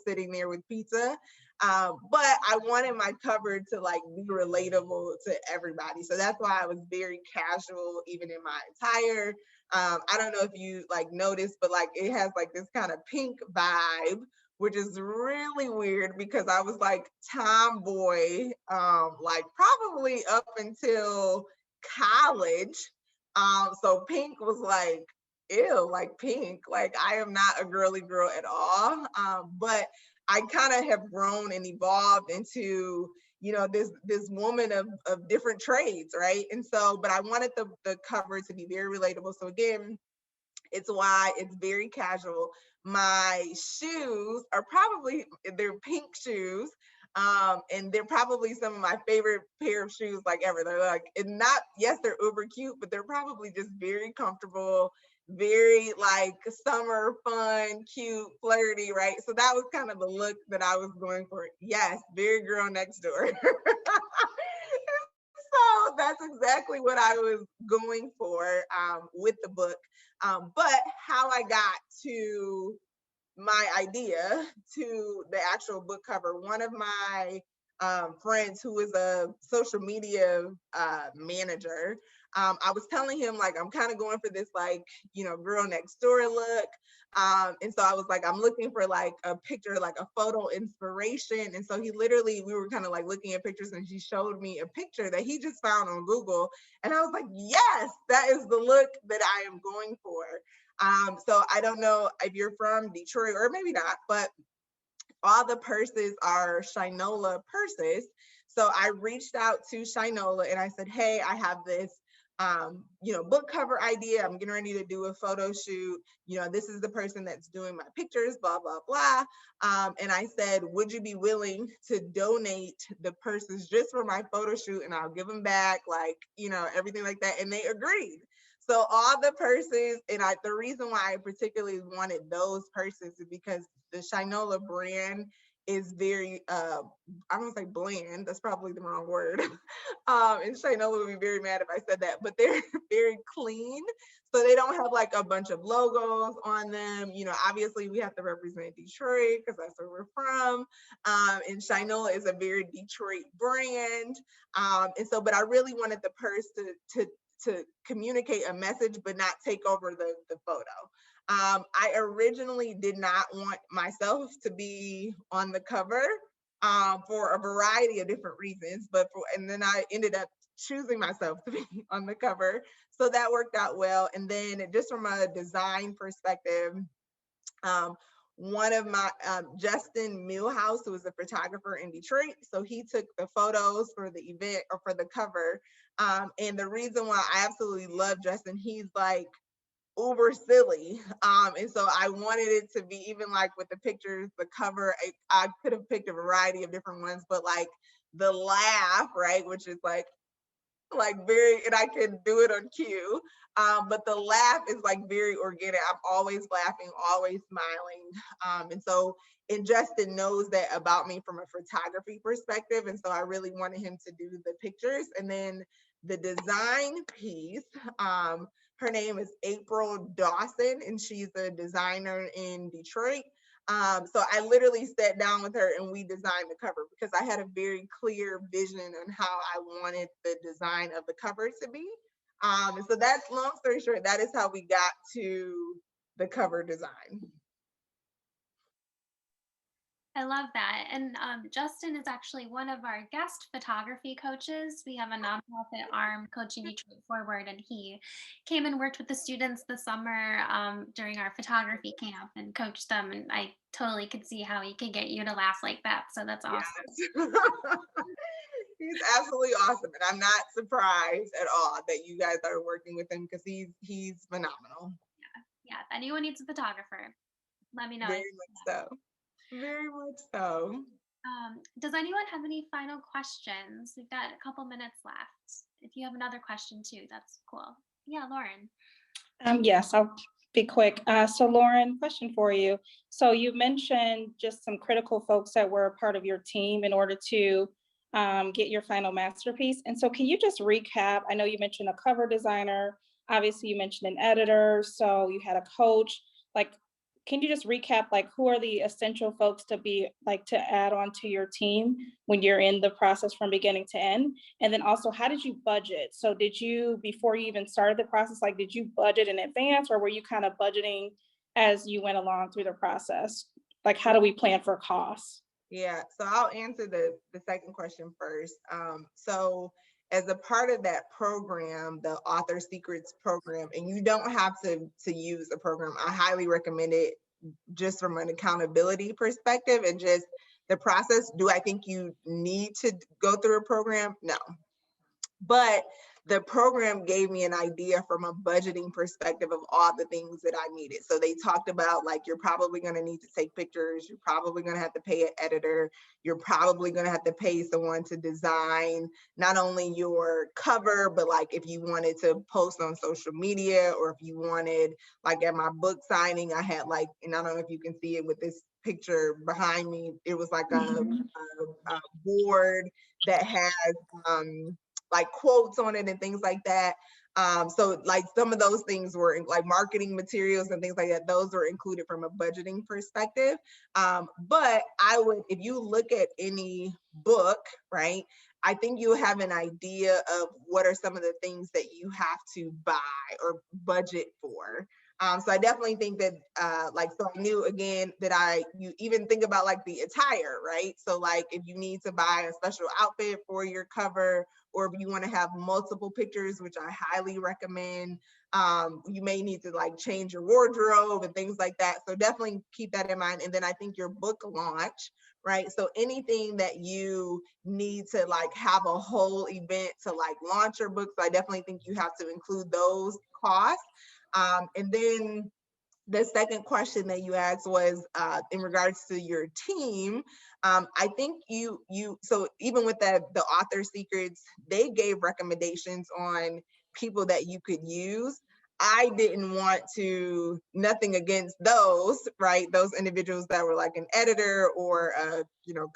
sitting there with pizza. But I wanted my cover to like be relatable to everybody. So that's why I was very casual, even in my attire. I don't know if you like noticed, but like it has like this kind of pink vibe, which is really weird because I was like tomboy, like probably up until college. So pink was like, ew, like pink. Like I am not a girly girl at all. But I kind of have grown and evolved into, this woman of different trades, right? And so, but I wanted the cover to be very relatable. So again, it's why it's very casual. My shoes are they're pink shoes. And they're probably some of my favorite pair of shoes like ever. They're like, and not, yes, they're uber cute, but they're probably just very comfortable, very like summer fun, cute, flirty, right? So that was kind of the look that I was going for. Yes, very girl next door. So that's exactly what I was going for with the book. But how I got to my idea to the actual book cover, one of my friends who is a social media manager, I was telling him like I'm kind of going for this like, girl next door look. And so I was like, I'm looking for like a picture, like a photo inspiration. And so we were kind of like looking at pictures, and he showed me a picture that he just found on Google. And I was like, yes, that is the look that I am going for. So I don't know if you're from Detroit or maybe not, but all the purses are Shinola purses. So I reached out to Shinola and I said, hey, I have this, book cover idea. I'm getting ready to do a photo shoot. This is the person that's doing my pictures, blah, blah, blah. And I said, would you be willing to donate the purses just for my photo shoot? And I'll give them back, like, everything like that. And they agreed. So all the purses, and the reason why I particularly wanted those purses is because the Shinola brand is very, I don't want to say bland, that's probably the wrong word. And Shinola would be very mad if I said that, but they're very clean. So they don't have like a bunch of logos on them. Obviously we have to represent Detroit because that's where we're from. And Shinola is a very Detroit brand. But I really wanted the purse to communicate a message, but not take over the photo. I originally did not want myself to be on the cover for a variety of different reasons, and then I ended up choosing myself to be on the cover. So that worked out well. And then just from a design perspective, one of my Justin Millhouse, who was a photographer in Detroit, so he took the photos for the event or for the cover. And the reason why I absolutely love Justin, he's like uber silly. And so I wanted it to be, even like with the pictures, the cover, I could have picked a variety of different ones, but like the laugh, right, which is like very, and I can do it on cue. But the laugh is like very organic. I'm always laughing, always smiling. And Justin knows that about me from a photography perspective. And so I really wanted him to do the pictures. And then the design piece, her name is April Dawson, and she's a designer in Detroit. So I literally sat down with her and we designed the cover because I had a very clear vision on how I wanted the design of the cover to be. And so that's, long story short, that is how we got to the cover design. I love that. And Justin is actually one of our guest photography coaches. We have a nonprofit arm, Coaching Detroit Forward, and he came and worked with the students this summer during our photography camp and coached them. And I totally could see how he could get you to laugh like that. So that's awesome. Yes. He's absolutely awesome. And I'm not surprised at all that you guys are working with him because he's phenomenal. Yeah. If anyone needs a photographer, let me know. Very much so. Very much so. Does anyone have any final questions? We've got a couple minutes left. If you have another question too, that's cool. Yeah, Lauren. Yes, I'll be quick. So Lauren, question for you. So you mentioned just some critical folks that were a part of your team in order to get your final masterpiece. And so can you just recap? I know you mentioned a cover designer. Obviously you mentioned an editor. So you had a coach. Like, can you just recap, like, who are the essential folks to add on to your team when you're in the process from beginning to end? And then also, how did you budget? So did you, before you even started the process, like, did you budget in advance, or were you kind of budgeting as you went along through the process? Like, how do we plan for costs? Yeah, so I'll answer the second question first. So as a part of that program, the Author Secrets program, and you don't have to use a program, I highly recommend it just from an accountability perspective and just the process. Do I think you need to go through a program? No. But the program gave me an idea from a budgeting perspective of all the things that I needed. So they talked about, like, you're probably going to need to take pictures. You're probably going to have to pay an editor. You're probably going to have to pay someone to design not only your cover, but like if you wanted to post on social media, or if you wanted, like at my book signing, I had like, and I don't know if you can see it with this picture behind me, it was like a board that has like quotes on it and things like that. So like some of those things were like marketing materials and things like that. Those were included from a budgeting perspective. But I would, if you look at any book, right, I think you have an idea of what are some of the things that you have to buy or budget for. So I definitely think that, like, so I knew again that you even think about like the attire, right? So like if you need to buy a special outfit for your cover, or if you want to have multiple pictures, which I highly recommend, you may need to like change your wardrobe and things like that. So definitely keep that in mind. And then I think your book launch, right? So anything that you need to like have a whole event to like launch your book. So I definitely think you have to include those costs. And then the second question that you asked was in regards to your team. I think so even with the author secrets, they gave recommendations on people that you could use. I didn't want to, nothing against those, right? Those individuals that were like an editor or a,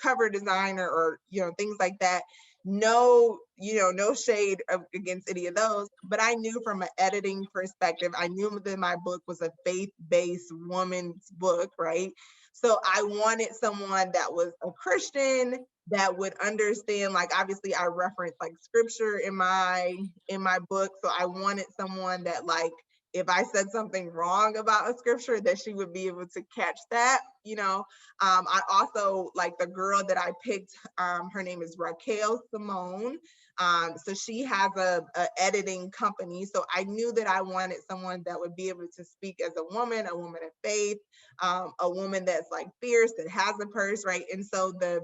cover designer or, things like that. No, no shade against any of those, but I knew from an editing perspective, I knew that my book was a faith-based woman's book, right? So I wanted someone that was a Christian, that would understand, like, obviously I reference like scripture in my book. So I wanted someone that, like, if I said something wrong about a scripture, that she would be able to catch that, I also, like, the girl that I picked, her name is Raquel Simone. So she has a editing company. So I knew that I wanted someone that would be able to speak as a woman of faith, a woman that's like fierce, that has a purse, right? And so the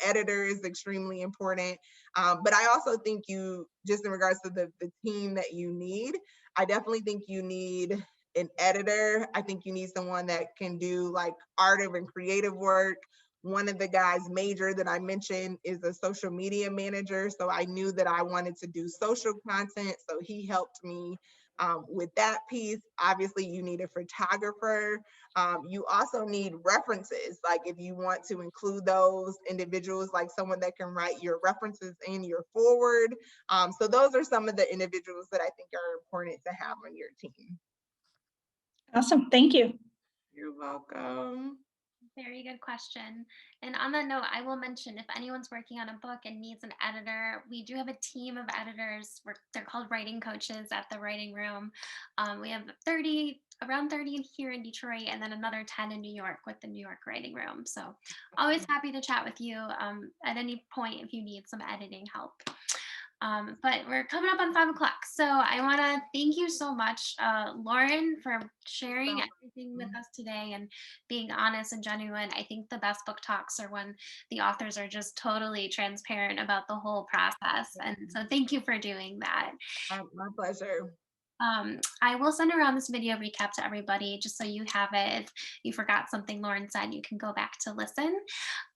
editor is extremely important. But I also think you, just in regards to the team that you need, I definitely think you need an editor. I think you need someone that can do like art and creative work. One of the guys major that I mentioned is a social media manager. So I knew that I wanted to do social content. So he helped me with that piece. Obviously, you need a photographer. You also need references. Like if you want to include those individuals, like someone that can write your references in your forward. So those are some of the individuals that I think are important to have on your team. Awesome. Thank you. You're welcome. Very good question. And on that note, I will mention, if anyone's working on a book and needs an editor, we do have a team of editors. They're called writing coaches at the writing room. We have around 30 here in Detroit, and then another 10 in New York with the New York writing room. So always happy to chat with you at any point if you need some editing help. But we're coming up on 5 o'clock. So I want to thank you so much, Lauren, for sharing everything with us today and being honest and genuine. I think the best book talks are when the authors are just totally transparent about the whole process. And so thank you for doing that. My pleasure. I will send around this video recap to everybody just so you have it. If you forgot something Lauren said, you can go back to listen.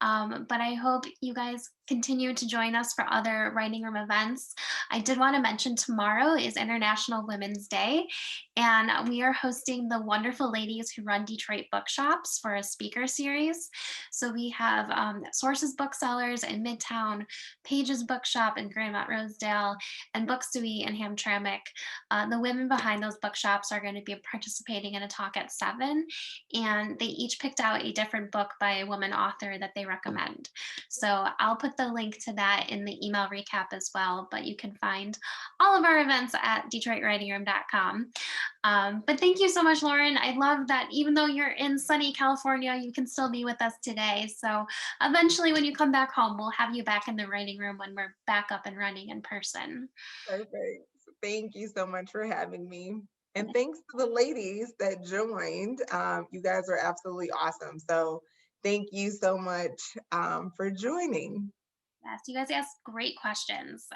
But I hope you guys continue to join us for other writing room events. I did want to mention tomorrow is International Women's Day, and we are hosting the wonderful ladies who run Detroit bookshops for a speaker series. So we have Sources Booksellers in Midtown, Pages Bookshop in Grandmont Rosedale, and Booksui in Hamtramck. The women behind those bookshops are going to be participating in a talk at 7, and they each picked out a different book by a woman author that they recommend. So I'll put the link to that in the email recap as well, but you can find all of our events at DetroitWritingRoom.com. But thank you so much, Lauren. I love that even though you're in sunny California, you can still be with us today. So eventually when you come back home, we'll have you back in the writing room when we're back up and running in person. Perfect. Thank you so much for having me. And thanks to the ladies that joined. You guys are absolutely awesome. So thank you so much for joining. Yes, you guys asked great questions.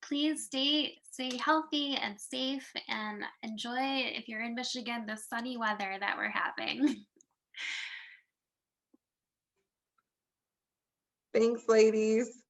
Please stay healthy and safe and enjoy, if you're in Michigan, the sunny weather that we're having. Thanks, ladies.